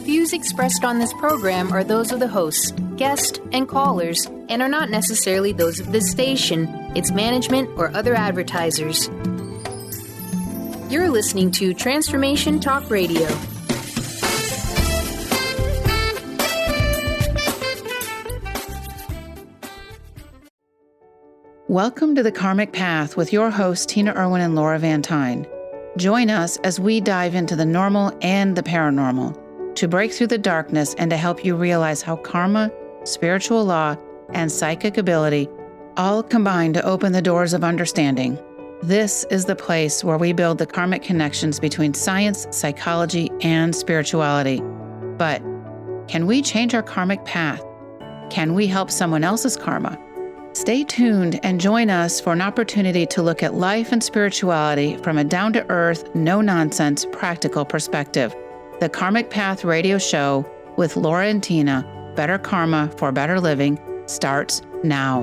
Views expressed on this program are those of the hosts, guests, and callers, and are not necessarily those of this station, its management, or other advertisers. You're listening to Transformation Talk Radio. Welcome to the Karmic Path with your hosts, Tina Irwin and Laura Van Tyne. Join us as we dive into the normal and the paranormal to break through the darkness and to help you realize how karma, spiritual law, and psychic ability all combine to open the doors of understanding. This is the place where we build the karmic connections between science, psychology, and spirituality. But can we change our karmic path? Can we help someone else's karma? Stay tuned and join us for an opportunity to look at life and spirituality from a down-to-earth, no-nonsense, practical perspective. The Karmic Path radio show with Laura and Tina, Better Karma for Better Living, starts now.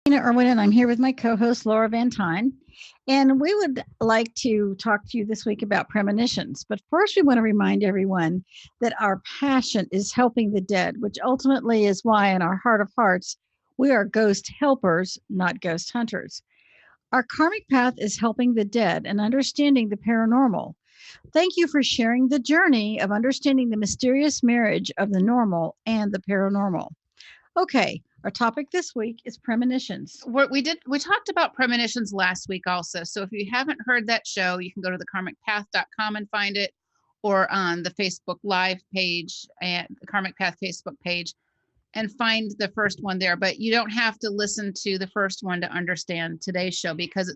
Tina Irwin, and I'm here with my co-host Laura Van Tyne, and we would like to talk to you this week about premonitions. But first, we want to remind everyone that our passion is helping the dead, which ultimately is why in our heart of hearts, we are ghost helpers, not ghost hunters. Our karmic path is helping the dead and understanding the paranormal. Thank you for sharing the journey of understanding the mysterious marriage of the normal and the paranormal. Okay, our topic this week is premonitions. We talked about premonitions last week also. So if you haven't heard that show, you can go to thekarmicpath.com and find it, or on the Facebook Live page and the Karmic Path Facebook page, and find the first one there. But you don't have to listen to the first one to understand today's show, because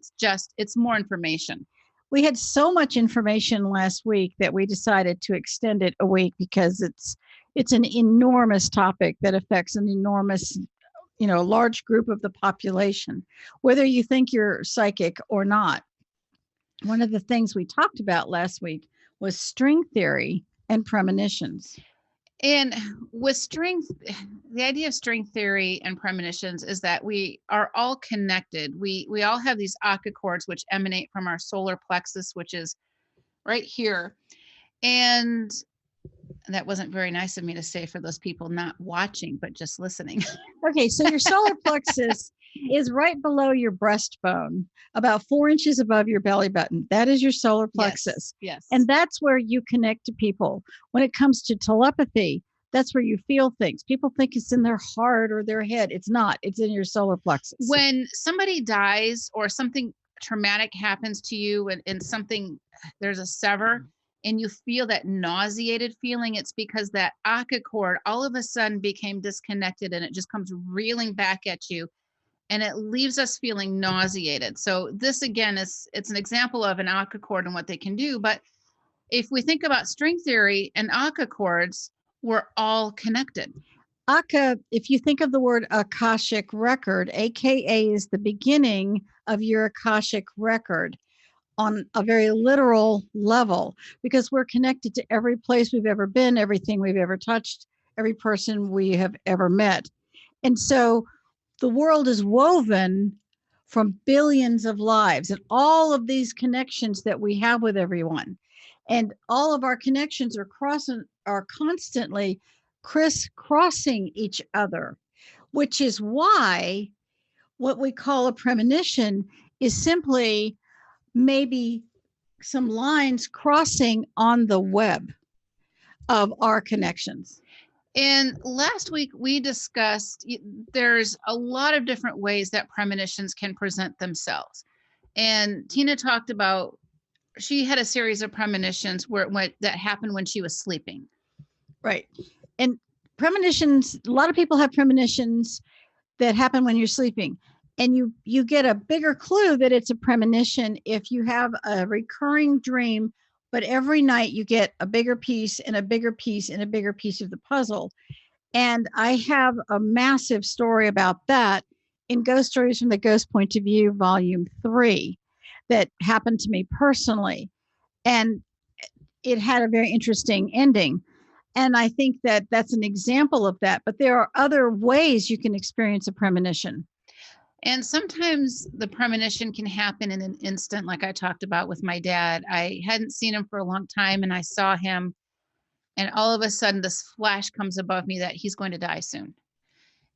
it's more information. We had so much information last week that we decided to extend it a week, because it's an enormous topic that affects an enormous, large group of the population, whether you think you're psychic or not. One of the things we talked about last week was string theory and premonitions. And with the idea of string theory and premonitions is that we are all connected. We all have these Akka cords, which emanate from our solar plexus, which is right here. And that wasn't very nice of me to say for those people not watching, but just listening. Okay, so your solar plexus is right below your breastbone, about 4 inches above your belly button. That is your solar plexus. Yes. And that's where you connect to people. When it comes to telepathy, that's where you feel things. People think it's in their heart or their head. It's not. It's in your solar plexus. When somebody dies or something traumatic happens to you and there's a sever, and you feel that nauseated feeling, it's because that Akka cord all of a sudden became disconnected, and it just comes reeling back at you, and it leaves us feeling nauseated. So this, again, it's an example of an Akka cord and what they can do. But if we think about string theory and Akka cords, we're all connected. Akka, if you think of the word Akashic record, AKA is the beginning of your Akashic record on a very literal level, because we're connected to every place we've ever been, everything we've ever touched, every person we have ever met. And so the world is woven from billions of lives and all of these connections that we have with everyone. And all of our connections are constantly crisscrossing each other, which is why what we call a premonition is simply maybe some lines crossing on the web of our connections. And last week we discussed there's a lot of different ways that premonitions can present themselves. And Tina talked about, she had a series of premonitions that happened when she was sleeping. Right. And premonitions, a lot of people have premonitions that happen when you're sleeping. And you get a bigger clue that it's a premonition if you have a recurring dream, but every night you get a bigger piece and a bigger piece and a bigger piece of the puzzle. And I have a massive story about that in Ghost Stories from the Ghost Point of View, Volume 3, that happened to me personally. And it had a very interesting ending. And I think that that's an example of that. But there are other ways you can experience a premonition. And sometimes the premonition can happen in an instant, like I talked about with my dad. I hadn't seen him for a long time, and I saw him, and all of a sudden this flash comes above me that he's going to die soon.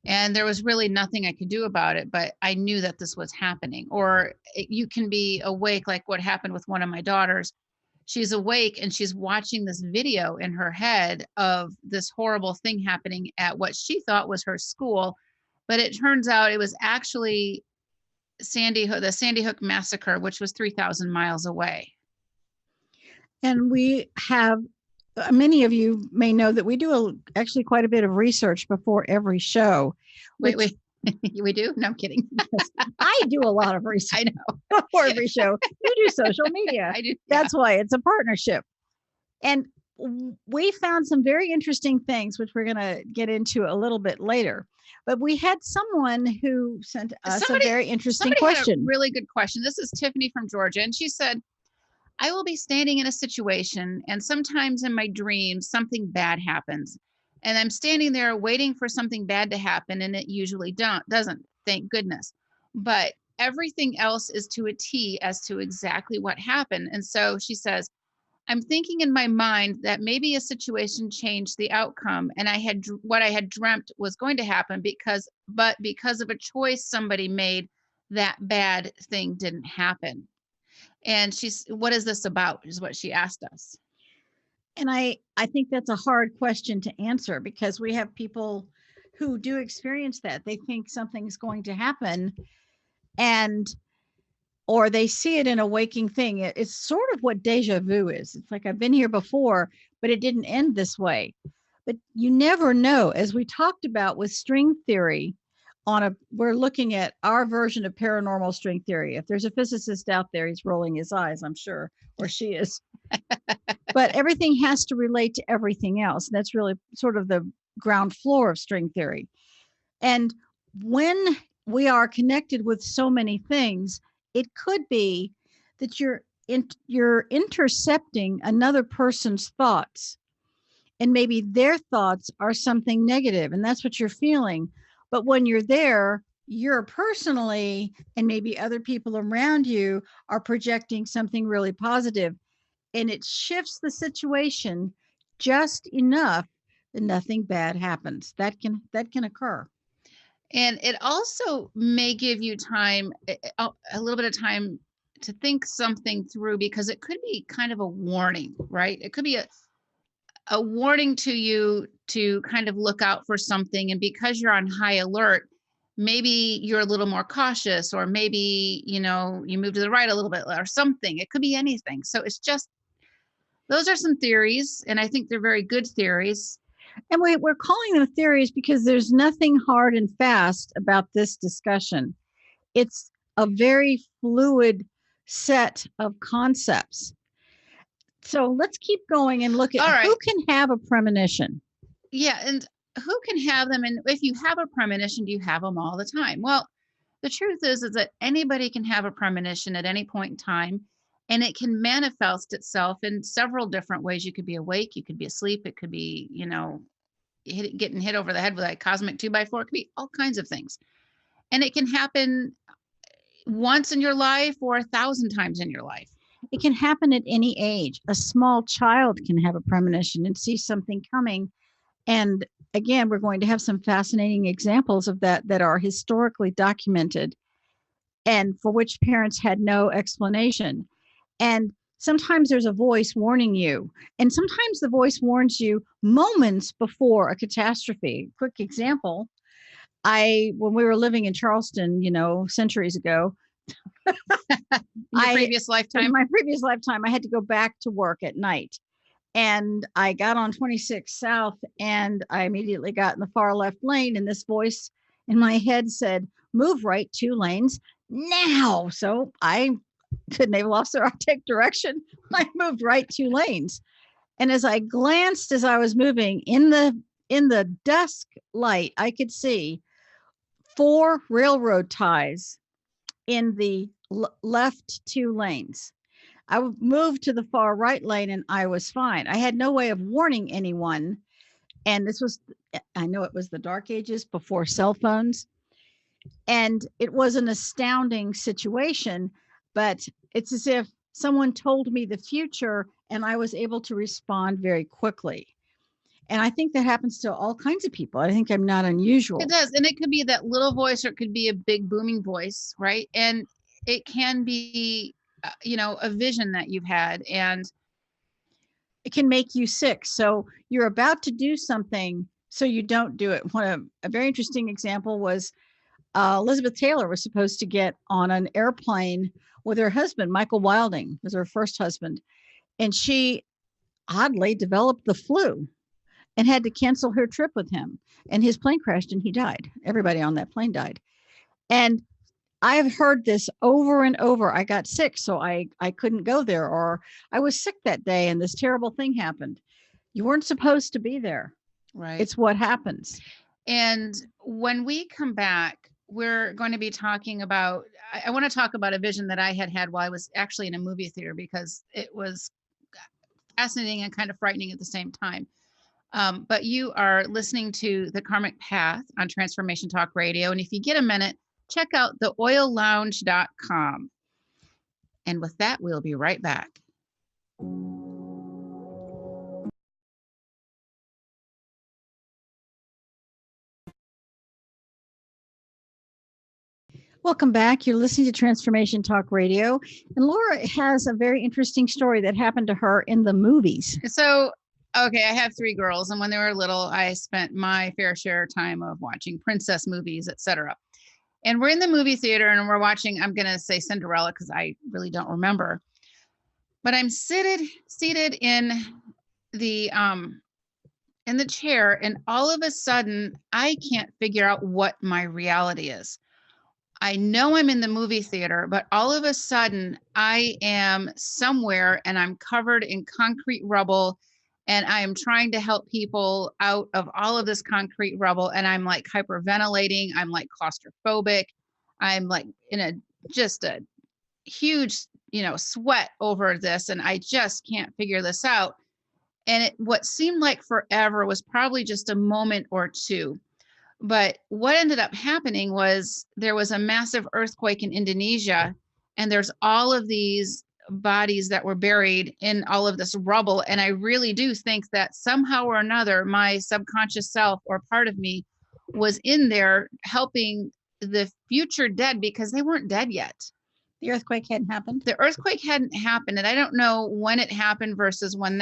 And there was really nothing I could do about it, but I knew that this was happening. Or you can be awake, like what happened with one of my daughters. She's awake and she's watching this video in her head of this horrible thing happening at what she thought was her school. But it turns out it was actually the Sandy Hook massacre, which was 3,000 miles away. And we have, many of you may know that we do actually quite a bit of research before every show. Wait. We do? No, I'm kidding. I do a lot of research. I know. Before every show. You do social media. I do. That's why it's a partnership. And we found some very interesting things, which we're going to get into a little bit later. But we had someone who sent us a very interesting question. Had a really good question. This is Tiffany from Georgia. And she said, I will be standing in a situation, and sometimes in my dreams, something bad happens. And I'm standing there waiting for something bad to happen, and it usually doesn't, thank goodness. But everything else is to a T as to exactly what happened. And so she says, I'm thinking in my mind that maybe a situation changed the outcome, and what I had dreamt was going to happen because of a choice somebody made, that bad thing didn't happen. And what is this about, is what she asked us. And I think that's a hard question to answer, because we have people who do experience that. They think something's going to happen, or they see it in a waking thing. It's sort of what deja vu is. It's like, I've been here before, but it didn't end this way. But you never know. As we talked about with string theory, we're looking at our version of paranormal string theory. If there's a physicist out there, he's rolling his eyes, I'm sure, or she is. But everything has to relate to everything else. That's really sort of the ground floor of string theory. And when we are connected with so many things, it could be that you're intercepting another person's thoughts, and maybe their thoughts are something negative, and that's what you're feeling. But when you're there, you're personally, and maybe other people around you, are projecting something really positive, and it shifts the situation just enough that nothing bad happens. That can occur. And it also may give you time, a little bit of time to think something through, because it could be kind of a warning, right? It could be a warning to you to kind of look out for something. And because you're on high alert, maybe you're a little more cautious, or maybe, you move to the right a little bit or something. It could be anything. So it's just, those are some theories, and I think they're very good theories. And we're calling them theories because there's nothing hard and fast about this discussion. It's a very fluid set of concepts. So let's keep going and look at who can have a premonition. Yeah, and who can have them? And if you have a premonition, do you have them all the time? Well, the truth is that anybody can have a premonition at any point in time, and it can manifest itself in several different ways. You could be awake, you could be asleep, it could be, getting hit over the head with a cosmic 2x4. It could be all kinds of things. And it can happen once in your life or 1,000 times in your life. It can happen at any age. A small child can have a premonition and see something coming. And again, we're going to have some fascinating examples of that are historically documented, and for which parents had no explanation. And sometimes there's a voice warning you, and sometimes the voice warns you moments before a catastrophe. Quick example, when we were living in Charleston, centuries ago, in my previous lifetime, I had to go back to work at night, and I got on 26 South, and I immediately got in the far left lane, and this voice in my head said, "Move right 2 lanes now." So I, the naval officer, I take direction. I moved right 2 lanes. And as I glanced, as I was moving in the dusk light, I could see 4 railroad ties in the left 2 lanes. I moved to the far right lane, and I was fine. I had no way of warning anyone And this was, I know it was the dark ages before cell phones. And it was an astounding situation, but it's as if someone told me the future and I was able to respond very quickly. And I think that happens to all kinds of people. I think I'm not unusual. It does. And it could be that little voice, or it could be a big booming voice, right? And it can be, a vision that you've had. And it can make you sick. So you're about to do something, so you don't do it. A very interesting example was Elizabeth Taylor was supposed to get on an airplane with her husband, Michael Wilding, was her first husband. And she oddly developed the flu and had to cancel her trip with him. And his plane crashed and he died. Everybody on that plane died. And I've heard this over and over. I got sick, so I couldn't go there, or I was sick that day and this terrible thing happened. You weren't supposed to be there. right. It's what happens. And when we come back, we're going to be talking about, I want to talk about a vision that I had while I was actually in a movie theater, because it was fascinating and kind of frightening at the same time. But you are listening to The Karmic Path on Transformation Talk Radio. And if you get a minute, check out theoillounge.com. And with that, we'll be right back. Welcome back. You're listening to Transformation Talk Radio. And Laura has a very interesting story that happened to her in the movies. So, okay, I have 3 girls, and when they were little, I spent my fair share of time of watching princess movies, etc. And we're in the movie theater and we're watching, I'm going to say Cinderella because I really don't remember. But I'm seated in the chair, and all of a sudden I can't figure out what my reality is. I know I'm in the movie theater, but all of a sudden I am somewhere and I'm covered in concrete rubble, and I am trying to help people out of all of this concrete rubble. And I'm like hyperventilating. I'm like claustrophobic. I'm like in a huge, sweat over this. And I just can't figure this out. And what seemed like forever was probably just a moment or two. But what ended up happening was there was a massive earthquake in Indonesia, and there's all of these bodies that were buried in all of this rubble. And I really do think that somehow or another, my subconscious self or part of me was in there helping the future dead, because they weren't dead yet. The earthquake hadn't happened? The earthquake hadn't happened. And I don't know when it happened versus when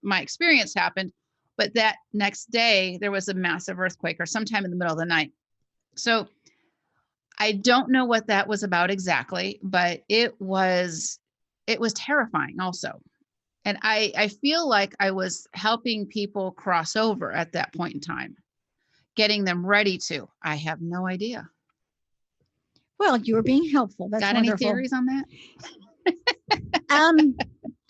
my experience happened. But that next day, there was a massive earthquake, or sometime in the middle of the night. So I don't know what that was about exactly, but it was terrifying also. And I feel like I was helping people cross over at that point in time, getting them ready to. I have no idea. Well, you were being helpful. That's got wonderful. Any theories on that?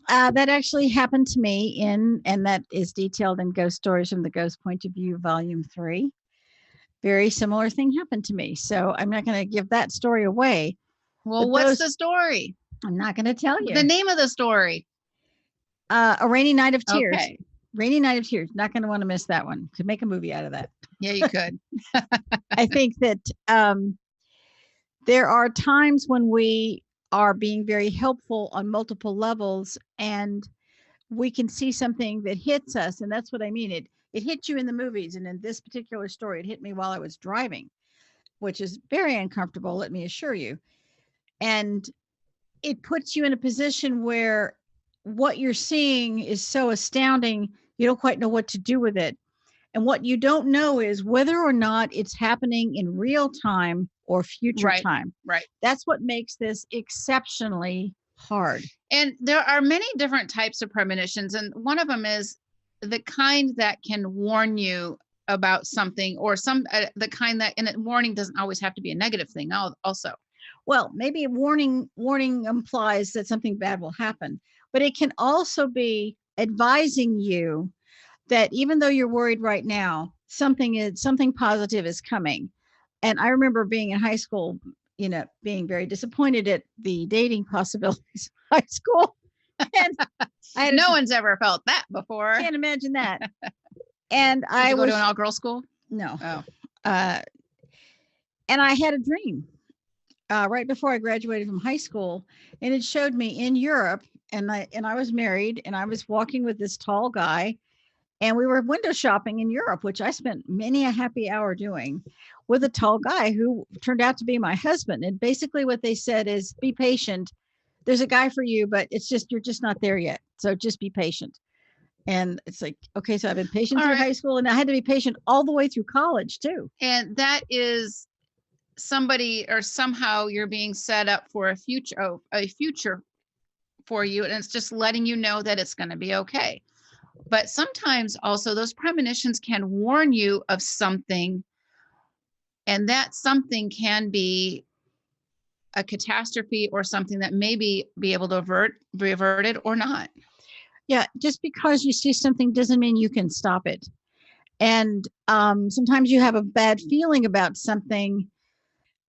That actually happened to me and that is detailed in Ghost Stories from the Ghost Point of View, Volume 3. Very similar thing happened to me. So I'm not going to give that story away. Well, what's the story? I'm not going to tell you. The name of the story. A Rainy Night of Tears. Okay. Rainy Night of Tears. Not going to want to miss that one. Could make a movie out of that. Yeah, you could. I think that there are times when we are being very helpful on multiple levels, and we can see something that hits us. And that's what I mean. It hit you in the movies. And in this particular story, it hit me while I was driving, which is very uncomfortable, let me assure you. And it puts you in a position where what you're seeing is so astounding, you don't quite know what to do with it. And what you don't know is whether or not it's happening in real time or future time. Right. That's what makes this exceptionally hard. And there are many different types of premonitions. And one of them is the kind that can warn you about something, or the kind that, and warning doesn't always have to be a negative thing also. Well, maybe a warning implies that something bad will happen, but it can also be advising you that even though you're worried right now, something positive is coming. And I remember being in high school, being very disappointed at the dating possibilities in high school. And no one's ever felt that before. Can't imagine that. And Did I you go was to an all-girl school? no. Oh. And I had a dream right before I graduated from high school, and it showed me in Europe, and I was married, and I was walking with this tall guy, and we were window shopping in Europe, which I spent many a happy hour doing with a tall guy who turned out to be my husband. And basically what they said is, be patient. There's a guy for you, but it's just, you're just not there yet. So just be patient. And it's like, okay, so I've been patient All through right. high school, and I had to be patient all the way through college too. And that is somebody, or somehow you're being set up for a future for you. And it's just letting you know that it's going to be okay. But sometimes also those premonitions can warn you of something, and that something can be a catastrophe or something that maybe be able to be averted or not. Yeah, just because you see something doesn't mean you can stop it. And sometimes you have a bad feeling about something,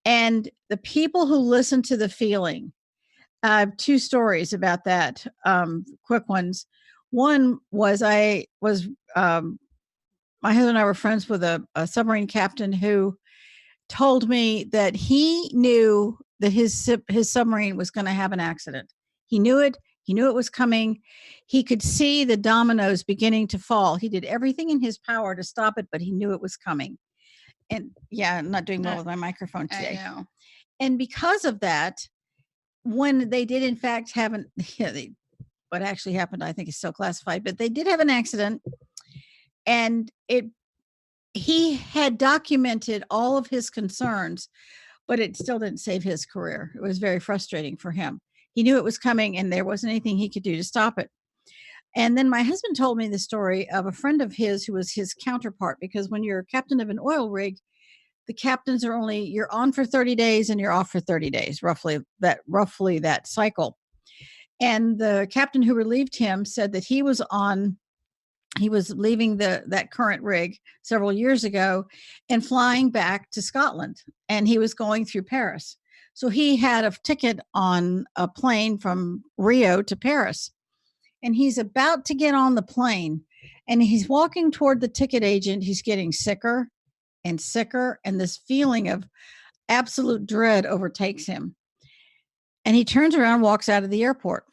and the people who listen to the feeling. I have two stories about that, quick ones. One was my husband and I were friends with a submarine captain who told me that he knew that his submarine was going to have an accident. He knew it. He knew it was coming. He could see the dominoes beginning to fall. He did everything in his power to stop it, but he knew it was coming. And yeah, I'm not doing well with my microphone today. I know. And because of that, when they did in fact have what actually happened, I think is still classified, but they did have an accident, and he had documented all of his concerns, but it still didn't save his career. It was very frustrating for him. He knew it was coming, and there wasn't anything he could do to stop it. And then my husband told me the story of a friend of his who was his counterpart, because when you're captain of an oil rig, the captains are you're on for 30 days and you're off for 30 days, roughly that cycle. And the captain who relieved him said that he was leaving that current rig several years ago and flying back to Scotland, and he was going through Paris. So he had a ticket on a plane from Rio to Paris, and he's about to get on the plane, and he's walking toward the ticket agent. He's getting sicker and sicker, and this feeling of absolute dread overtakes him. And he turns around and walks out of the airport.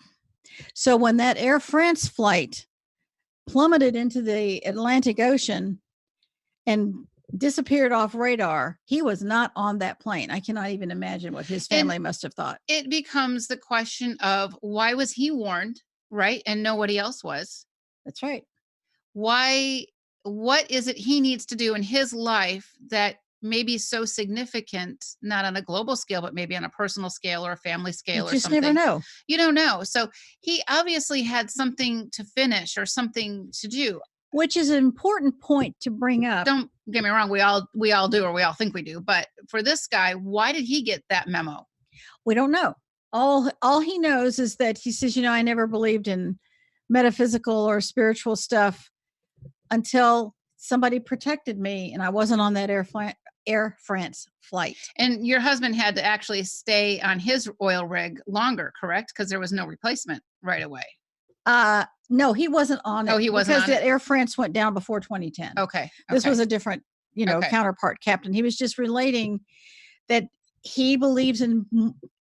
So when that Air France flight plummeted into the Atlantic Ocean and disappeared off radar, he was not on that plane. I cannot even imagine what his family must have thought. It becomes the question of, why was he warned, right? And nobody else was. That's right. Why? What is it he needs to do in his life that may be so significant, not on a global scale, but maybe on a personal scale or a family scale or something? You just never know. You don't know. So he obviously had something to finish or something to do. Which is an important point to bring up. Don't get me wrong. We all do, or we all think we do. But for this guy, why did he get that memo? We don't know. All he knows is that he says, I never believed in metaphysical or spiritual stuff until somebody protected me, and I wasn't on that Air France flight. And your husband had to actually stay on his oil rig longer, correct? Because there was no replacement right away. No, he wasn't on it. Oh, he wasn't because that Air France went down before 2010. Okay. This was a different, counterpart captain. He was just relating that he believes in,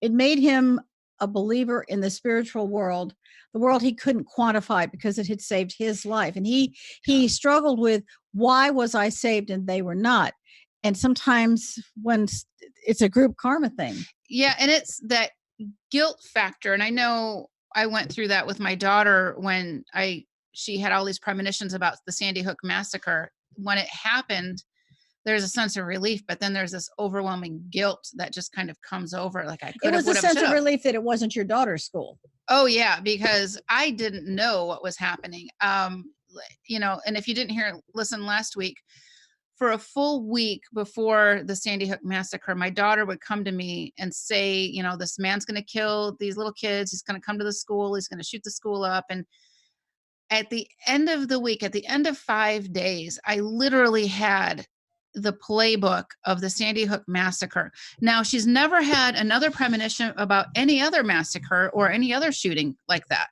it made him a believer in the spiritual world, the world he couldn't quantify because it had saved his life. And he struggled with, why was I saved and they were not? And sometimes when it's a group karma thing. Yeah. And it's that guilt factor. And I know I went through that with my daughter when she had all these premonitions about the Sandy Hook massacre. When it happened, there's a sense of relief, but then there's this overwhelming guilt that just kind of comes over. Like, it was a sense of relief that it wasn't your daughter's school. Oh yeah. Because I didn't know what was happening. And if you didn't listen last week, for a full week before the Sandy Hook massacre, my daughter would come to me and say, this man's going to kill these little kids. He's going to come to the school. He's going to shoot the school up. And at the end of the week, at the end of 5 days, I literally had the playbook of the Sandy Hook massacre. Now, she's never had another premonition about any other massacre or any other shooting like that.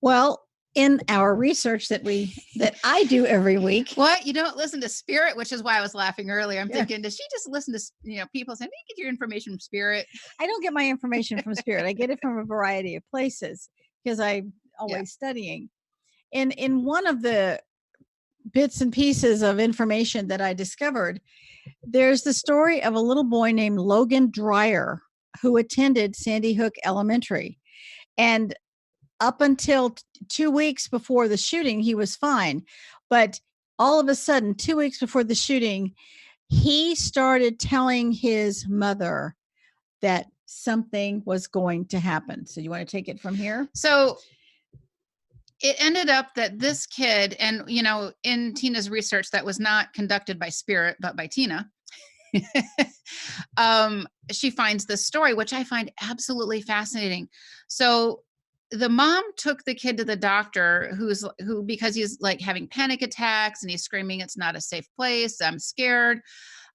Well, in our research that I do every week. What? You don't listen to Spirit, which is why I was laughing earlier. I'm Yeah. thinking, does she just listen to people saying, "You get your information from Spirit"? I don't get my information from Spirit. I get it from a variety of places because I'm always studying. And in one of the bits and pieces of information that I discovered, there's the story of a little boy named Logan Dreyer who attended Sandy Hook Elementary. And up until 2 weeks before the shooting, he was fine. But all of a sudden, 2 weeks before the shooting, he started telling his mother that something was going to happen. So you want to take it from here? So it ended up that this kid, and in Tina's research that was not conducted by Spirit, but by Tina, she finds this story, which I find absolutely fascinating. So the mom took the kid to the doctor because he's like having panic attacks and he's screaming, "It's not a safe place. I'm scared.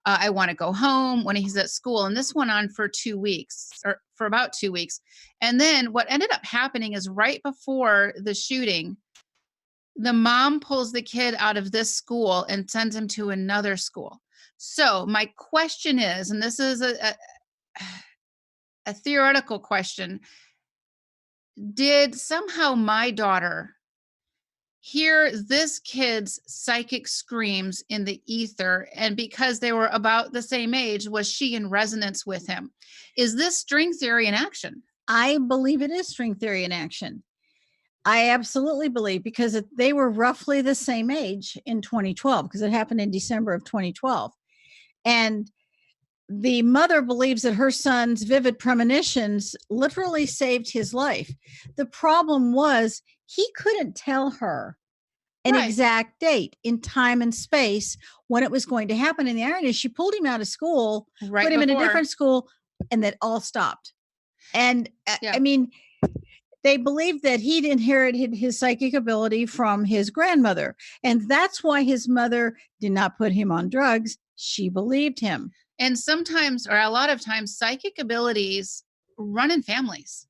I want to go home," when he's at school. And this went on for 2 weeks, or for about 2 weeks. And then what ended up happening is right before the shooting, the mom pulls the kid out of this school and sends him to another school. So my question is, and this is a theoretical question, did somehow my daughter hear this kid's psychic screams in the ether, and because they were about the same age, was she in resonance with him? Is this string theory in action? I believe it is string theory in action. I absolutely believe, because they were roughly the same age in 2012, because it happened in December of 2012. And the mother believes that her son's vivid premonitions literally saved his life. The problem was he couldn't tell her an exact date in time and space when it was going to happen. And the irony is she pulled him out of school, put him in a different school, and that all stopped. And I mean, they believed that he'd inherited his psychic ability from his grandmother. And that's why his mother did not put him on drugs. She believed him. And sometimes, or a lot of times, psychic abilities run in families.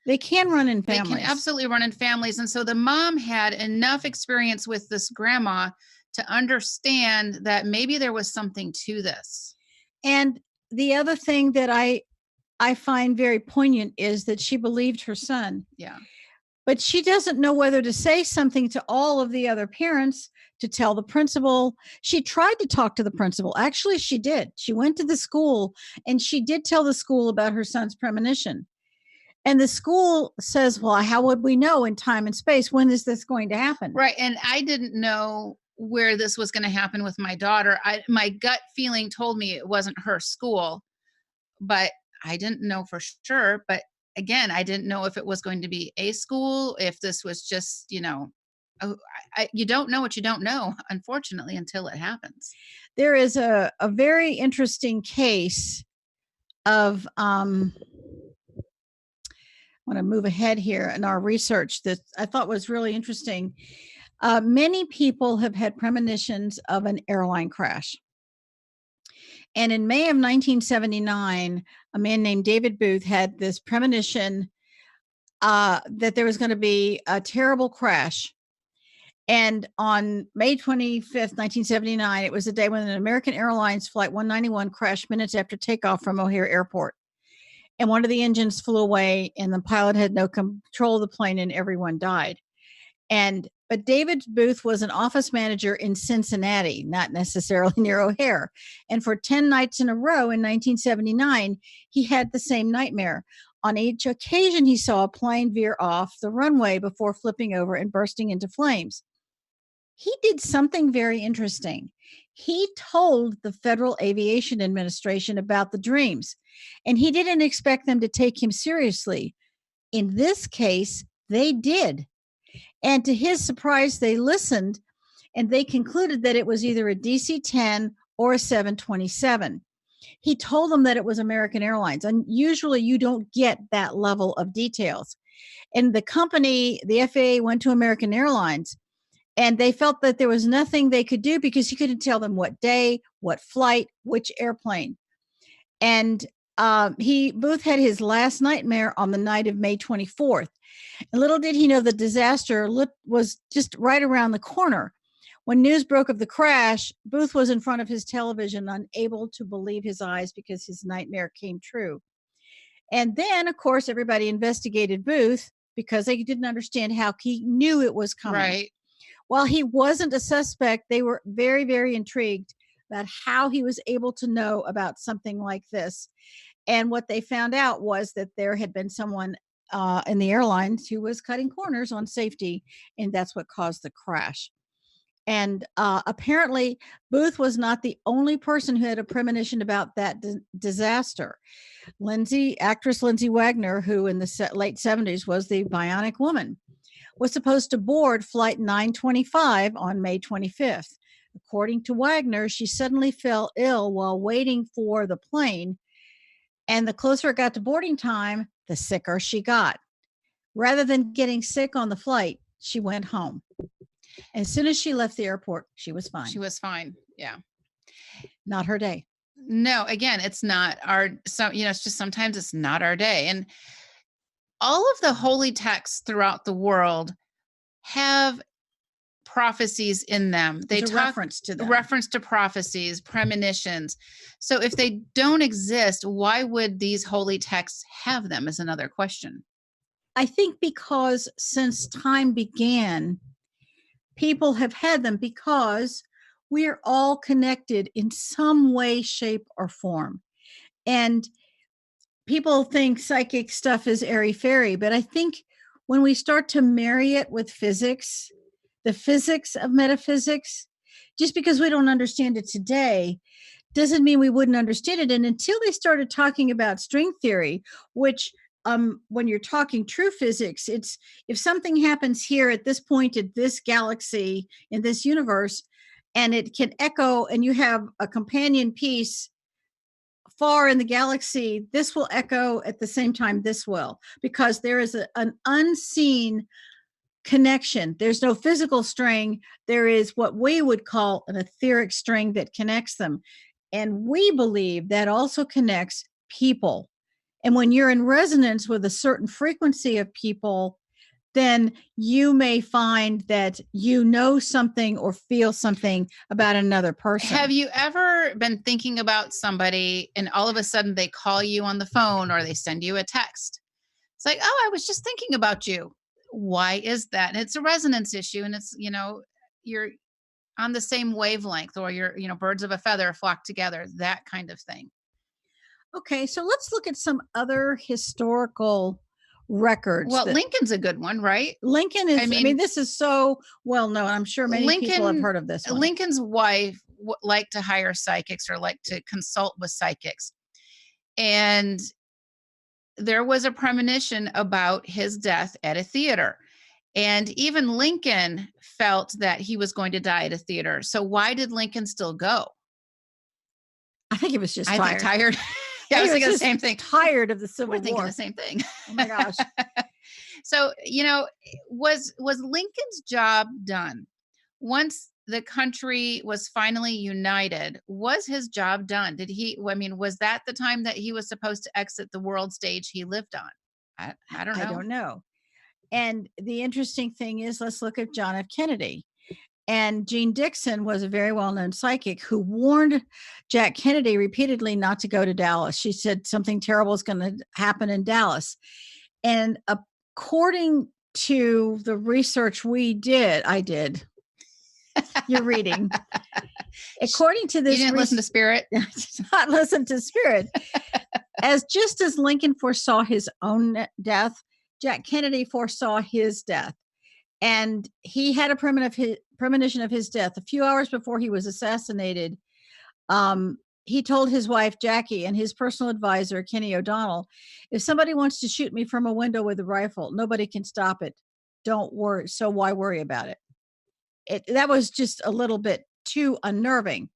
They can run in families. They can absolutely run in families. And so the mom had enough experience with this grandma to understand that maybe there was something to this. And the other thing that I find very poignant is that she believed her son. Yeah. But she doesn't know whether to say something to all of the other parents, to tell the principal. She tried to talk to the principal. Actually, she did. She went to the school and she did tell the school about her son's premonition. And the school says, well, how would we know in time and space? When is this going to happen? Right. And I didn't know where this was going to happen with my daughter. My gut feeling told me it wasn't her school, but I didn't know for sure. But again, I didn't know if it was going to be a school, if this was just, you don't know what you don't know, unfortunately, until it happens. There is a very interesting case of, I want to move ahead here in our research that I thought was really interesting. Many people have had premonitions of an airline crash. And in May of 1979, a man named David Booth had this premonition that there was going to be a terrible crash. And on May 25th, 1979, it was the day when an American Airlines Flight 191 crashed minutes after takeoff from O'Hare Airport. And one of the engines flew away and the pilot had no control of the plane and everyone died. But David Booth was an office manager in Cincinnati, not necessarily near O'Hare. And for 10 nights in a row in 1979, he had the same nightmare. On each occasion, he saw a plane veer off the runway before flipping over and bursting into flames. He did something very interesting. He told the Federal Aviation Administration about the dreams, and he didn't expect them to take him seriously. In this case, they did. And to his surprise, they listened, and they concluded that it was either a DC-10 or a 727. He told them that it was American Airlines, and usually you don't get that level of details. And the company, the FAA, went to American Airlines, and they felt that there was nothing they could do because he couldn't tell them what day, what flight, which airplane. And Booth had his last nightmare on the night of May 24th. And little did he know the disaster was just right around the corner. When news broke of the crash, Booth was in front of his television, unable to believe his eyes because his nightmare came true. And then, of course, everybody investigated Booth because they didn't understand how he knew it was coming. Right. While he wasn't a suspect, they were very, very intrigued about how he was able to know about something like this. And what they found out was that there had been someone in the airlines who was cutting corners on safety, and that's what caused the crash. And apparently, Booth was not the only person who had a premonition about that disaster. Actress Lindsay Wagner, who in the late 70s was the Bionic Woman, was supposed to board flight 925 on May 25th. According to Wagner, she suddenly fell ill while waiting for the plane, and the closer it got to boarding time, the sicker she got. Rather than getting sick on the flight, she went home. As soon as she left the airport, she was fine. She was fine. Yeah. Not her day. No, again, it's not it's just sometimes it's not our day. And all of the holy texts throughout the world have prophecies in them. They There's a talk reference to them. reference to prophecies, premonitions. So if they don't exist, why would these holy texts have them is another question. I think because since time began, people have had them because we're all connected in some way, shape, or form. And people think psychic stuff is airy-fairy, but I think when we start to marry it with physics, the physics of metaphysics, just because we don't understand it today doesn't mean we wouldn't understand it. And until they started talking about string theory, which when you're talking true physics, it's if something happens here at this point at this galaxy in this universe, and it can echo, and you have a companion piece far in the galaxy, this will echo at the same time this will, because there is an unseen connection. There's no physical string. There is what we would call an etheric string that connects them. And we believe that also connects people. And when you're in resonance with a certain frequency of people, then you may find that you know something or feel something about another person. Have you ever been thinking about somebody and all of a sudden they call you on the phone or they send you a text? It's like, oh, I was just thinking about you. Why is that? And it's a resonance issue, and it's, you're on the same wavelength, or you're, birds of a feather flock together, that kind of thing. Okay, so let's look at some other historical records. Well, Lincoln's a good one, right? Lincoln is, I mean this is so well known. I'm sure many people have heard of this one. Lincoln's wife liked to hire psychics or liked to consult with psychics. And there was a premonition about his death at a theater. And even Lincoln felt that he was going to die at a theater. So why did Lincoln still go? I think he was just tired. Tired. Yeah, I was thinking the same thing. Tired of the Civil War. We're thinking the same thing. Oh my gosh. So, was Lincoln's job done? Once the country was finally united, was his job done? Was that the time that he was supposed to exit the world stage he lived on? I don't know. I don't know. And the interesting thing is, let's look at John F. Kennedy. And Jean Dixon was a very well-known psychic who warned Jack Kennedy repeatedly not to go to Dallas. She said something terrible is going to happen in Dallas. And according to the research I did. You're reading. According to this, you didn't listen to Spirit. Not listen to Spirit. Just as Lincoln foresaw his own death, Jack Kennedy foresaw his death. And he had a premonition of his death a few hours before he was assassinated. He told his wife, Jackie, and his personal advisor, Kenny O'Donnell, if somebody wants to shoot me from a window with a rifle, nobody can stop it. Don't worry. So why worry about it? That was just a little bit too unnerving.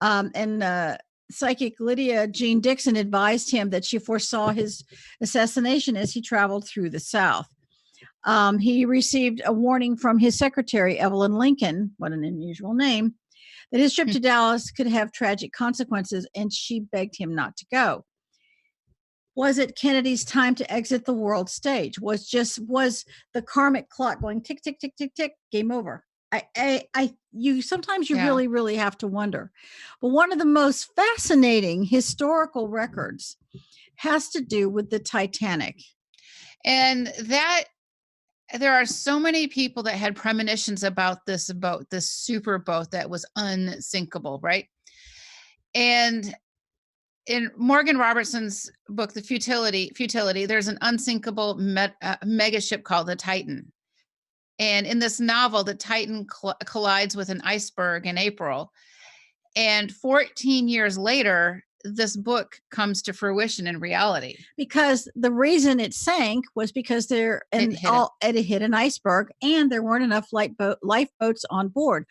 And psychic Lydia Jean Dixon advised him that she foresaw his assassination as he traveled through the South. He received a warning from his secretary, Evelyn Lincoln, what an unusual name, that his trip to Dallas could have tragic consequences, and she begged him not to go. Was it Kennedy's time to exit the world stage? Was the karmic clock going tick, tick, tick, tick, tick, game over? You sometimes you Yeah. really, really have to wonder. But one of the most fascinating historical records has to do with the Titanic. And that there are so many people that had premonitions about this boat, this super boat that was unsinkable, right? And in Morgan Robertson's book, The Futility, there's an unsinkable mega ship called the Titan. And in this novel, the Titan collides with an iceberg in April. And 14 years later, this book comes to fruition in reality. Because the reason it sank was because it hit an iceberg and there weren't enough lifeboats on board.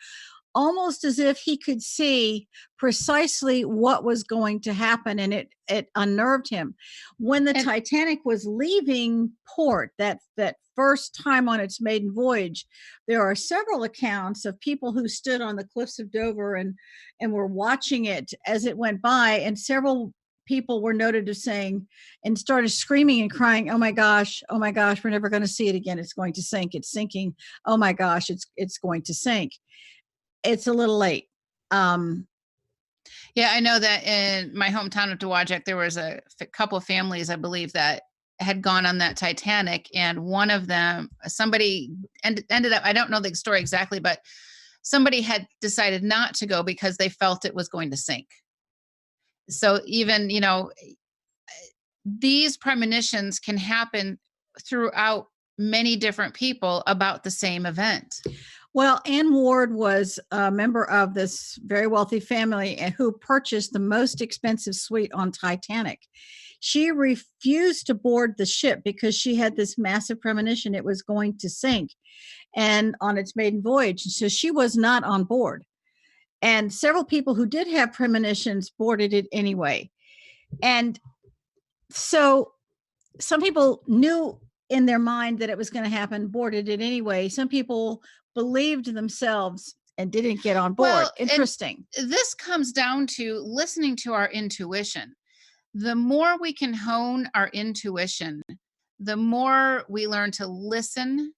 Almost as if he could see precisely what was going to happen, and it unnerved him. When the Titanic was leaving port, that first time on its maiden voyage, there are several accounts of people who stood on the cliffs of Dover and were watching it as it went by, and several people were noted as saying and started screaming and crying, oh my gosh, we're never going to see it again. It's going to sink. It's sinking. Oh my gosh, it's going to sink. It's a little late. Yeah, I know that in my hometown of Dowagiac, there was a couple of families, I believe, that had gone on that Titanic, and one of them, somebody ended up, I don't know the story exactly, but somebody had decided not to go because they felt it was going to sink. So even, these premonitions can happen throughout many different people about the same event. Well, Anne Ward was a member of this very wealthy family who purchased the most expensive suite on Titanic. She refused to board the ship because she had this massive premonition it was going to sink and on its maiden voyage. So she was not on board. And several people who did have premonitions boarded it anyway. And so some people knew in their mind that it was going to happen, boarded it anyway. Some people believed themselves and didn't get on board. Well, Interesting. This comes down to listening to our intuition. The more we can hone our intuition, the more we learn to listen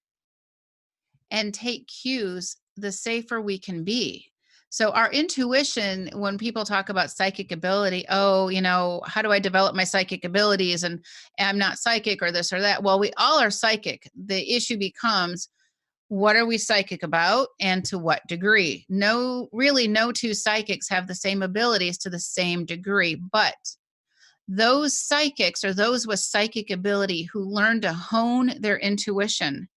and take cues, the safer we can be. So our intuition, when people talk about psychic ability, how do I develop my psychic abilities? And I'm not psychic or this or that. Well, we all are psychic. The issue becomes, what are we psychic about and to what degree? No two psychics have the same abilities to the same degree, but those psychics or those with psychic ability who learn to hone their intuition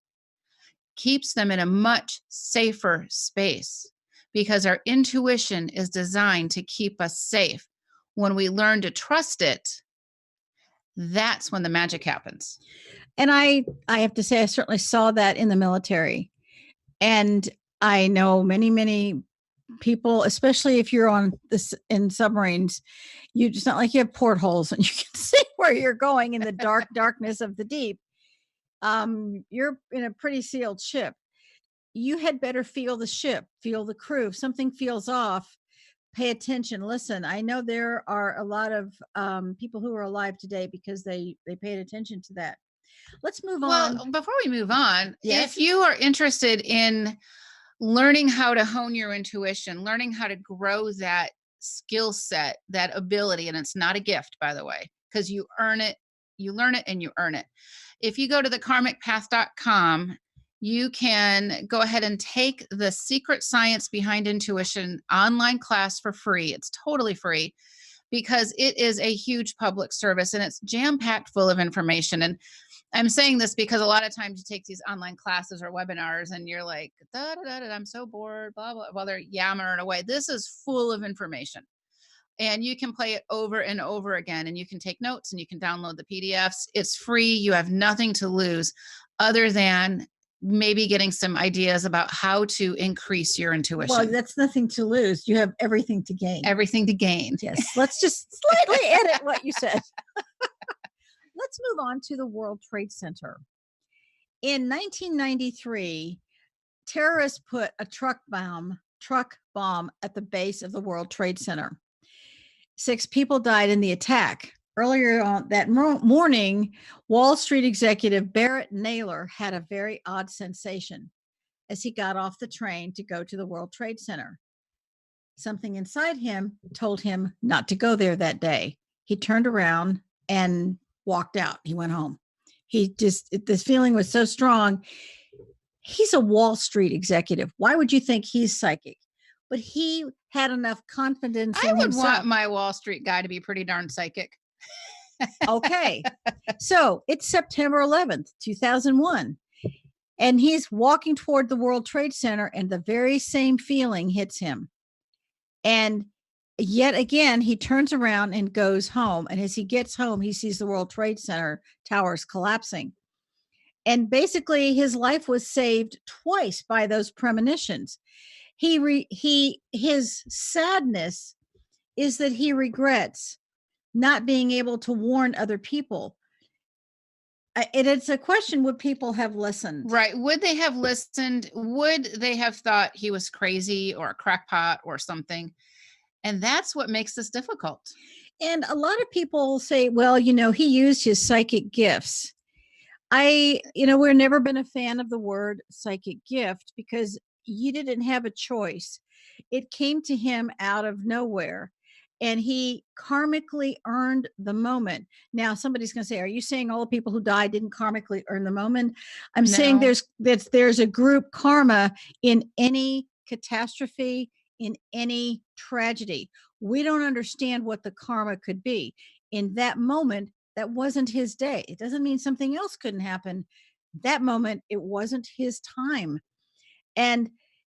keeps them in a much safer space, because our intuition is designed to keep us safe. When we learn to trust it, that's when the magic happens. And I have to say, I certainly saw that in the military. And I know many, many people, especially if you're in submarines, it's not like you have portholes and you can see where you're going in the darkness of the deep. You're in a pretty sealed ship. You had better feel the ship, feel the crew. If something feels off, pay attention. Listen, I know there are a lot of people who are alive today because they paid attention to that. Let's move on. Well, before we move on, yes? If you are interested in learning how to hone your intuition, learning how to grow that skill set, that ability, and it's not a gift, by the way, because you earn it, you learn it, and you earn it. If you go to thekarmicpath.com, you can go ahead and take the Secret Science Behind Intuition online class for free. It's totally free because it is a huge public service and it's jam-packed full of information. And I'm saying this because a lot of times you take these online classes or webinars and you're like, I'm so bored, blah, blah, while they're yammering away. This is full of information. And you can play it over and over again, and you can take notes and you can download the PDFs. It's free. You have nothing to lose other than maybe getting some ideas about how to increase your intuition. Well, that's nothing to lose. You have everything to gain. Everything to gain. Yes. Let's just slightly edit what you said. Let's move on to the World Trade Center. In 1993, terrorists put a truck bomb at the base of the World Trade Center. 6 people died in the attack. earlier on that morning, Wall Street executive Barrett Naylor had a very odd sensation as he got off the train to go to the World Trade Center. Something inside him told him not to go there that day. He turned around and walked out. He went home. This feeling was so strong. He's a Wall Street executive. Why would you think he's psychic? But he had enough confidence in himself. I would want my Wall Street guy to be pretty darn psychic. Okay. So it's September 11th, 2001. And he's walking toward the World Trade Center, and the very same feeling hits him. And yet again, he turns around and goes home. And as he gets home, he sees the World Trade Center towers collapsing. And basically, his life was saved twice by those premonitions. His sadness is that he regrets not being able to warn other people. It's a question, would people have listened? Right. Would they have listened? Would they have thought he was crazy or a crackpot or something? And that's what makes this difficult. And a lot of people say, well, he used his psychic gifts. We've never been a fan of the word psychic gift because you didn't have a choice. It came to him out of nowhere. And he karmically earned the moment. Now, somebody's going to say, are you saying all the people who died didn't karmically earn the moment? I'm saying there's a group karma in any catastrophe, in any tragedy. We don't understand what the karma could be. In that moment, that wasn't his day. It doesn't mean something else couldn't happen. That moment, it wasn't his time. And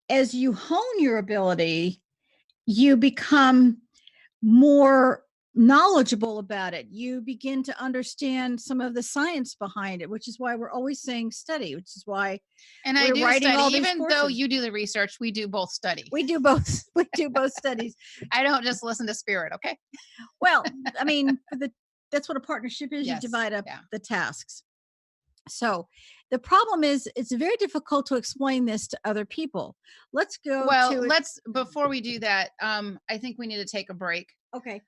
as you hone your ability, you become more knowledgeable about it. You begin to understand some of the science behind it, which is why we're always saying study, which is why I do study. Even though you do the research, we do both study. We do both. We do both studies. I don't just listen to spirit. Okay. Well, I mean, that's what a partnership is. Yes. You divide up the tasks. So the problem is it's very difficult to explain this to other people. Let's go. Before we do that, I think we need to take a break. Okay.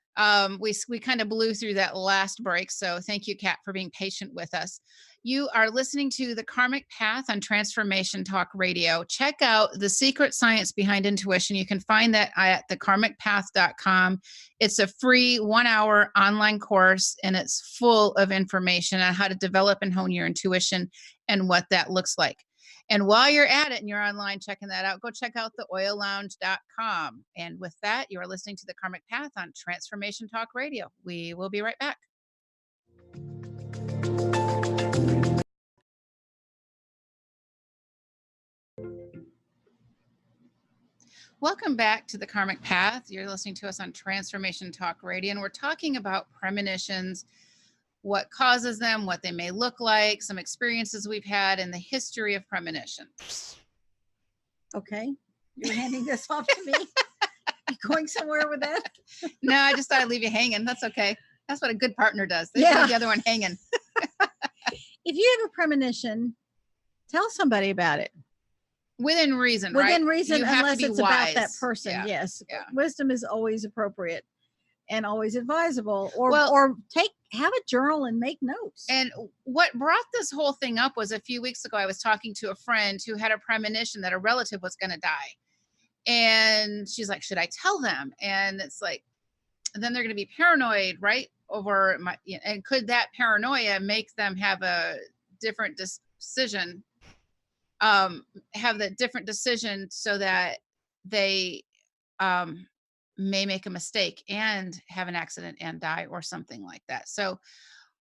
We kind of blew through that last break. So thank you, Kat, for being patient with us. You are listening to The Karmic Path on Transformation Talk Radio. Check out the secret science behind intuition. You can find that at thekarmicpath.com. It's a free 1-hour online course, and it's full of information on how to develop and hone your intuition and what that looks like. And while you're at it and you're online checking that out, go check out theoillounge.com. And with that, you are listening to The Karmic Path on Transformation Talk Radio. We will be right back. Welcome back to The Karmic Path. You're listening to us on Transformation Talk Radio, and we're talking about premonitions, what causes them, what they may look like, some experiences we've had, and the history of premonitions. Okay. You're handing this off to me? You going somewhere with that? No, I just thought I'd leave you hanging. That's okay. That's what a good partner does. They leave the other one hanging. If you have a premonition, tell somebody about it. Within reason, right? Within reason, unless it's wise. About that person. Yeah. Yes. Yeah. Wisdom is always appropriate and always advisable. Or have a journal and make notes. And what brought this whole thing up was a few weeks ago, I was talking to a friend who had a premonition that a relative was going to die. And she's like, should I tell them? And it's like, then they're going to be paranoid, right? And could that paranoia make them have a different decision? Have the different decision so that they may make a mistake and have an accident and die or something like that. So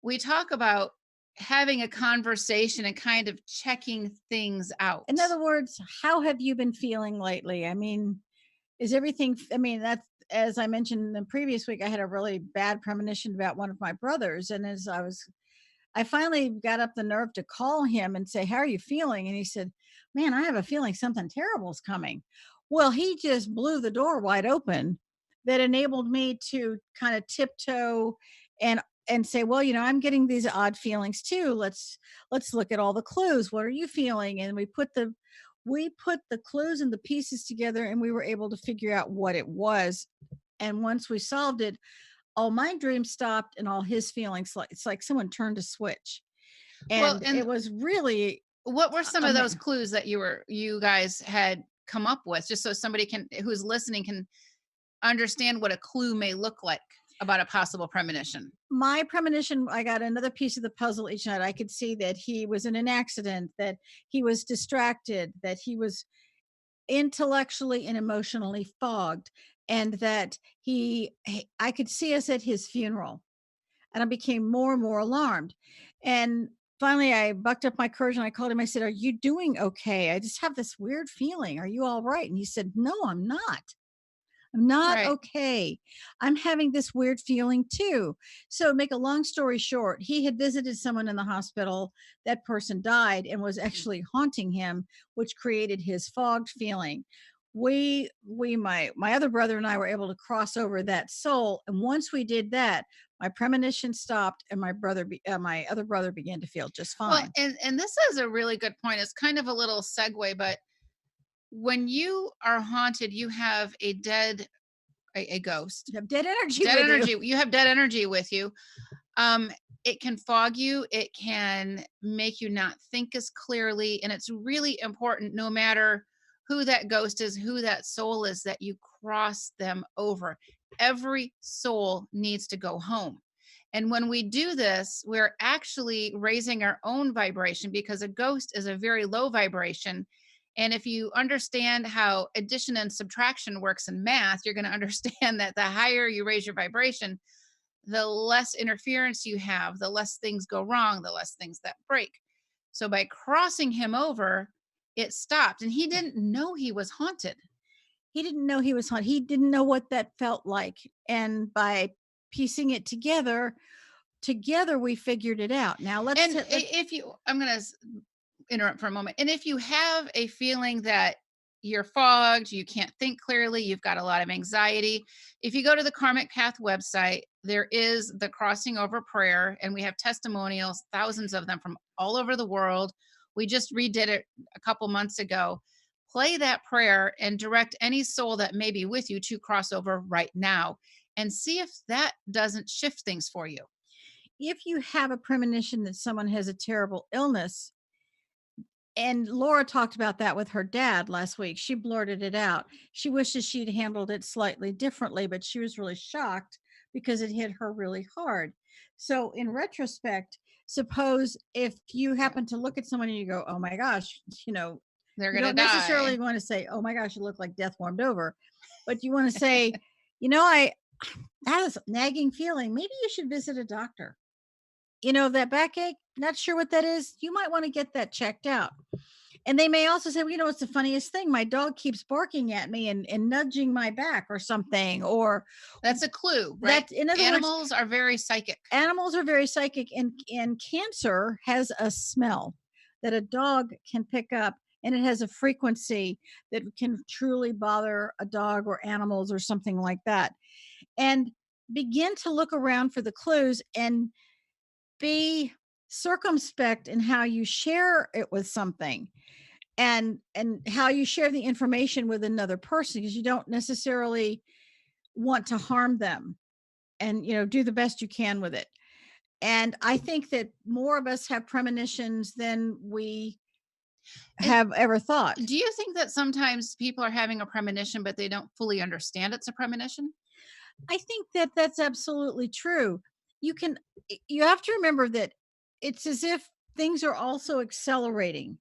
we talk about having a conversation and kind of checking things out. In other words, how have you been feeling lately? I mean, that's, as I mentioned in the previous week, I had a really bad premonition about one of my brothers. And as I finally got up the nerve to call him and say, how are you feeling? And he said, man, I have a feeling something terrible is coming. Well, he just blew the door wide open that enabled me to kind of tiptoe and say, well, I'm getting these odd feelings too. Let's look at all the clues. What are you feeling? And we put the clues and the pieces together, and we were able to figure out what it was. And once we solved it, all my dreams stopped and all his feelings, like it's like someone turned a switch. Well, And and it was really what were some of those ama- clues that you guys had come up with, just so somebody who's listening can understand what a clue may look like about a possible premonition? my premonition, I got another piece of the puzzle each night. I could see that he was in an accident, that he was distracted, that he was intellectually and emotionally fogged, and that I could see us at his funeral. And I became more and more alarmed. And finally I bucked up my courage and I called him. I said, "Are you doing okay? I just have this weird feeling. Are you all right?" And he said, "No, I'm not. I'm not Right. okay. I'm having this weird feeling too." So, make a long story short, he had visited someone in the hospital. That person died and was actually haunting him, which created his fogged feeling. My other brother and I were able to cross over that soul, and once we did that, my premonition stopped, and my other brother began to feel just Well, fine. and this is a really good point. It's kind of a little segue, but when you are haunted, you have a ghost, You have dead energy dead with you. energy. You have dead energy with you. Um, it can fog you. It can make you not think as clearly, and it's really important, no matter who that ghost is, who that soul is, that you cross them over. Every soul needs to go home. And when we do this, we're actually raising our own vibration, because a ghost is a very low vibration. And if you understand how addition and subtraction works in math, you're going to understand that the higher you raise your vibration, the less interference you have, the less things go wrong, the less things that break. So by crossing him over, it stopped. And he didn't know he was haunted. He didn't know he was haunted. He didn't know what that felt like. And by piecing it together we figured it out. Now And I'm going to interrupt for a moment. And if you have a feeling that you're fogged, you can't think clearly, you've got a lot of anxiety, if you go to the Karmic Path website, there is the crossing over prayer, and we have testimonials, thousands of them from all over the world. We just redid it a couple months ago. Play that prayer and direct any soul that may be with you to cross over right now, and see if that doesn't shift things for you. If you have a premonition that someone has a terrible illness, and Laura talked about that with her dad last week. She blurted it out. She wishes she'd handled it slightly differently, but she was really shocked because it hit her really hard. So, in retrospect, suppose if you happen to look at someone and you go, "Oh my gosh," They're you going to don't necessarily die. want to say, "Oh my gosh, you look like death warmed over," but you want to say, I have this nagging feeling. Maybe you should visit a doctor. That backache, not sure what that is. You might want to get that checked out. And they may also say, "Well, it's the funniest thing. My dog keeps barking at me and nudging my back or something." Or That's a clue, right? that, in other words, Animals are very psychic. animals are very psychic, and cancer has a smell that a dog can pick up, and it has a frequency that can truly bother a dog or animals or something like that. And begin to look around for the clues and be circumspect in how you share it with something, and how you share the information with another person, because you don't necessarily want to harm them, and do the best you can with it. And I think that more of us have premonitions than we And have ever thought. do you think that sometimes people are having a premonition, but they don't fully understand it's a premonition? I think that that's absolutely true. You have to remember that it's as if things are also accelerating.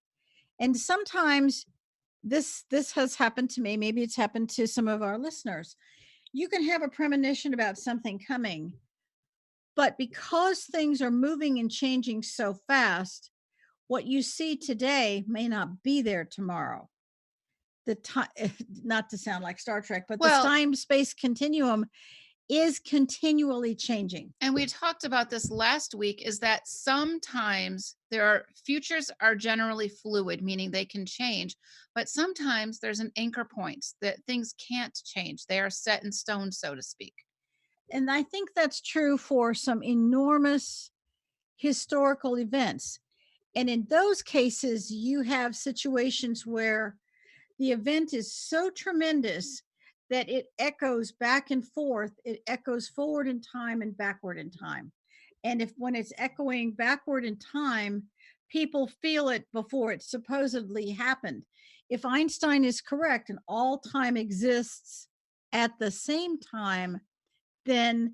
And sometimes this has happened to me, maybe it's happened to some of our listeners. You can have a premonition about something coming, but because things are moving and changing so fast, what you see today may not be there tomorrow. The time, not to sound like Star Trek, but this Well, time space continuum is continually changing. and we talked about this last week, is that sometimes futures are generally fluid, meaning they can change, but sometimes there's an anchor point that things can't change. They are set in stone, so to speak. And I think that's true for some enormous historical events. And in those cases, you have situations where the event is so tremendous that it echoes back and forth. It echoes forward in time and backward in time. And when it's echoing backward in time, people feel it before it supposedly happened. If Einstein is correct and all time exists at the same time, then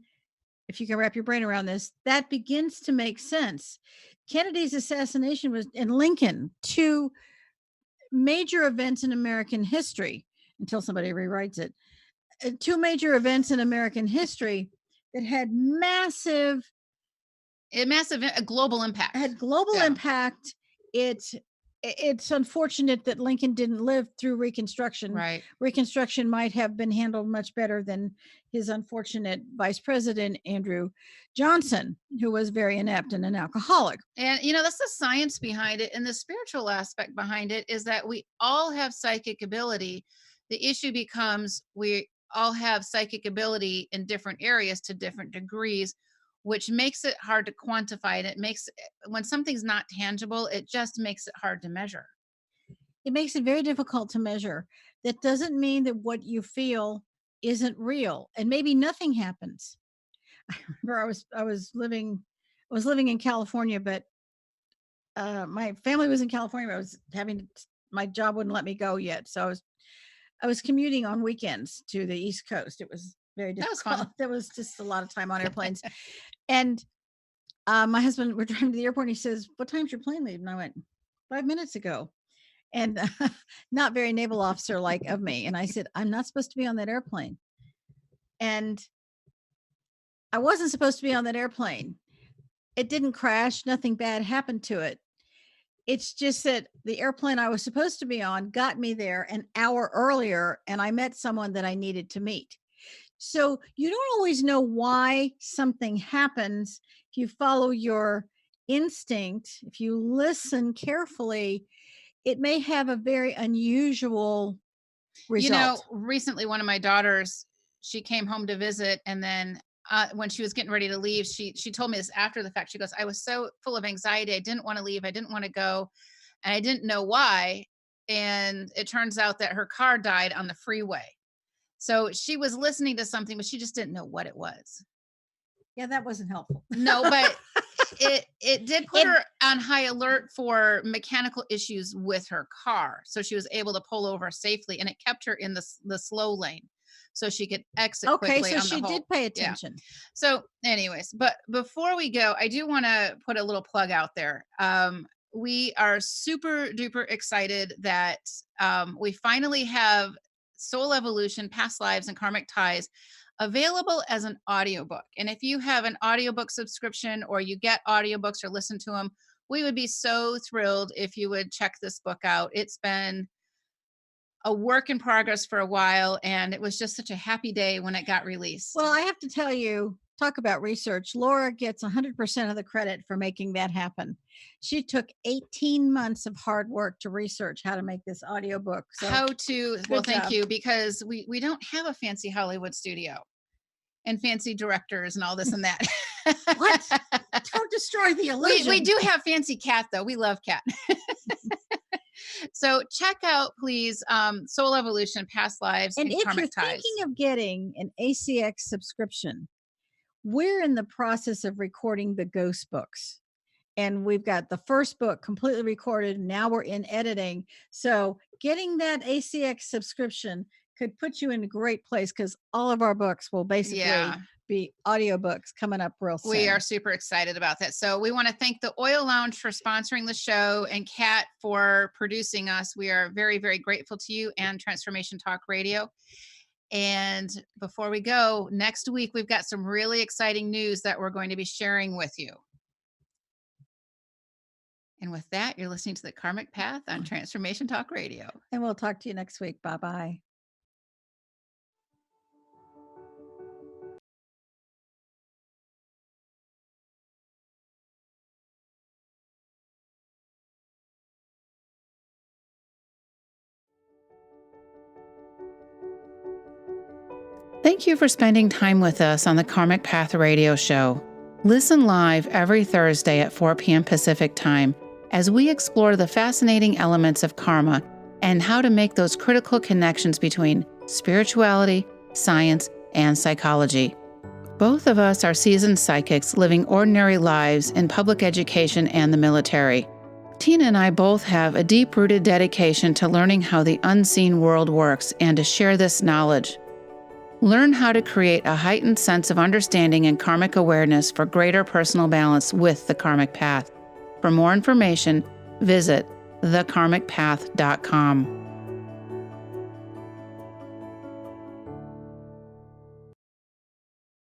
if you can wrap your brain around this, that begins to make sense. Kennedy's assassination was in Lincoln, two major events in American history, until somebody rewrites it. Two major events in American history that had a global impact. Had global impact. It's unfortunate that Lincoln didn't live through Reconstruction. Right. Reconstruction might have been handled much better than his unfortunate vice president, Andrew Johnson, who was very inept and an alcoholic. And, that's the science behind it. And the spiritual aspect behind it is that we all have psychic ability. The issue becomes we all have psychic ability in different areas to different degrees, which makes it hard to quantify. And when something's not tangible, it just makes it hard to measure. It makes it very difficult to measure. That doesn't mean that what you feel isn't real, and maybe nothing happens. I remember I was living in California, but my family was in California. My job wouldn't let me go yet, so I was commuting on weekends to the East Coast. It was very difficult. That was fun. There was just a lot of time on airplanes. And my husband, we're driving to the airport, and he says, "What time's your plane leave?" And I went, 5 minutes ago. And not very naval officer like of me. And I said, "I'm not supposed to be on that airplane." And I wasn't supposed to be on that airplane. It didn't crash. Nothing bad happened to it. It's just that the airplane I was supposed to be on got me there an hour earlier, and I met someone that I needed to meet. So you don't always know why something happens. If you follow your instinct, if you listen carefully, it may have a very unusual result. Recently one of my daughters, she came home to visit, and then when she was getting ready to leave, she told me this after the fact. She goes, "I was so full of anxiety. I didn't want to leave. I didn't want to go. And I didn't know why." And it turns out that her car died on the freeway. So she was listening to something, but she just didn't know what it was. Yeah, that wasn't helpful. No, but it did put her on high alert for mechanical issues with her car. So she was able to pull over safely, and it kept her in the slow lane so she could exit quickly. Okay, so she did pay attention. Yeah. So anyways, but before we go, I do want to put a little plug out there. We are super duper excited that we finally have Soul Evolution, Past Lives, and Karmic Ties available as an audiobook. And if you have an audiobook subscription, or you get audiobooks or listen to them, we would be so thrilled if you would check this book out. It's been a work in progress for a while, and it was just such a happy day when it got released. Well, I have to tell you, talk about research. Laura gets 100% of the credit for making that happen. She took 18 months of hard work to research how to make this audiobook. So thank you, because we don't have a fancy Hollywood studio and fancy directors and all this and that. What? Don't destroy the illusion. We do have fancy Cat, though. We love Cat. So check out, please, Soul Evolution, Past Lives, and if Karmic you're Ties. Thinking of getting an ACX subscription, we're in the process of recording the ghost books. And we've got the first book completely recorded. Now we're in editing. So getting that ACX subscription could put you in a great place, because all of our books will basically be audiobooks coming up real soon. We are super excited about that. So we want to thank the Oil Lounge for sponsoring the show, and Kat for producing us. We are very, very grateful to you, and Transformation Talk Radio. And before we go, next week, we've got some really exciting news that we're going to be sharing with you. And with that, you're listening to the Karmic Path on Transformation Talk Radio. And we'll talk to you next week. Bye-bye. Thank you for spending time with us on the Karmic Path Radio Show. Listen live every Thursday at 4 p.m. Pacific Time as we explore the fascinating elements of karma and how to make those critical connections between spirituality, science, and psychology. Both of us are seasoned psychics living ordinary lives in public education and the military. Tina and I both have a deep-rooted dedication to learning how the unseen world works and to share this knowledge. Learn how to create a heightened sense of understanding and karmic awareness for greater personal balance with the Karmic Path. For more information, visit thekarmicpath.com.